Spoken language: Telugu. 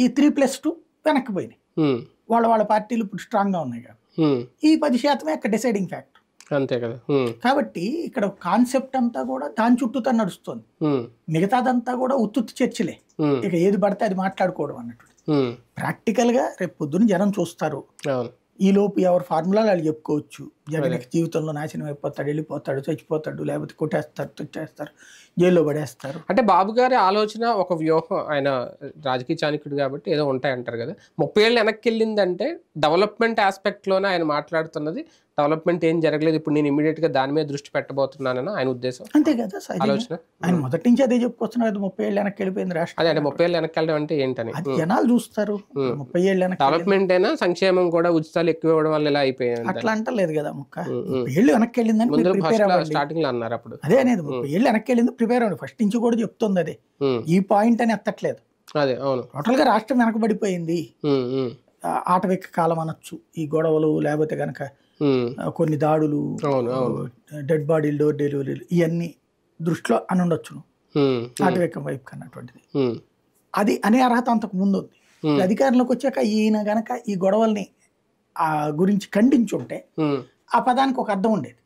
ఈ 3+2 వెనక్కిపోయినాయి. వాళ్ళ పార్టీలు ఇప్పుడు స్ట్రాంగ్గా ఉన్నాయి కాబట్టి ఈ 10% అక్కడ డిసైడింగ్ ఫ్యాక్టర్. అంతే కదా. కాబట్టి ఇక్కడ కాన్సెప్ట్ అంతా కూడా దాని చుట్టూతో నడుస్తుంది. మిగతాదంతా కూడా ఉత్తుత్తి చర్చలే. ఇక ఏది పడితే అది మాట్లాడుకోవడం అన్నట్టు. ప్రాక్టికల్ గా రేపు పొద్దున్న జనం చూస్తారు. ఈ లోపు ఎవరు ఫార్ములాలు వాళ్ళు చెప్పుకోవచ్చు. జగన్ జీవితంలో నాశనం అయిపోతాడు, వెళ్ళిపోతాడు, చచ్చిపోతాడు, లేకపోతే కొట్టేస్తారు, తుచ్చేస్తారు, జైల్లో పడేస్తారు. అంటే బాబు గారి ఆలోచన ఒక వ్యూహం. ఆయన రాజకీయ చాణక్యుడు కాబట్టి ఏదో ఉంటాయి అంటారు కదా. 30 ఏళ్ళు వెనక్కి వెళ్ళిందంటే డెవలప్మెంట్ ఆస్పెక్ట్ లోనే ఆయన మాట్లాడుతున్నది. డెవలప్మెంట్ ఏం జరగలేదు, ఇప్పుడు నేను ఇమీడియట్ గా దాని మీద దృష్టి పెట్టబోతున్నానని ఆయన ఉద్దేశం. అంతే కదా ఆలోచన. ఆయన మొదటి నుంచి అదే చెప్పుకొస్తున్నారు. 30 ఏళ్ళు వెనక్కి వెళ్ళిపోయింది రాష్ట్రం. అదే అంటే 30 ఏళ్ళు వెనక్కి వెళ్ళడం అంటే ఏంటని జనాలు చూస్తారు. 30 ఏళ్ళు డెవలప్మెంట్ అయినా సంక్షేమం కూడా ఉచితాలు ఎక్కువ ఇవ్వడం వల్ల ఇలా అయిపోయాయి అట్లా అంటలేదు కదా. 30 ఏళ్ళు వెనక్కి వెళ్ళిందని స్టార్టింగ్ లో అన్నారు. అప్పుడు అదే అనేది 30 ఏళ్ళు వెనక్కి వెళ్ళింది ప్రిపేర్ అవ్వండి. ఫస్ట్ నుంచి కూడా చెప్తుంది అదే. ఈ పాయింట్ అని ఎత్తట్లేదు. అదే అవును. టోటల్ గా రాష్ట్రం వెనకబడిపోయింది. ఆటవిక కాలం అనొచ్చు ఈ గొడవలు, లేకపోతే కనుక కొన్ని దాడులు, డెడ్ బాడీలు, డోర్ డెలివరీలు, ఇవన్నీ దృష్టిలో అని ఉండొచ్చును. ఆటవికం వైపు కన్నటువంటిది అది అనే అర్హత అంతకు ముందు ఉంది. అధికారంలోకి వచ్చాక ఈయన గనక ఈ గొడవల్ని గురించి ఖండించుంటే ఆ పదానికి ఒక అర్థం ఉండేది.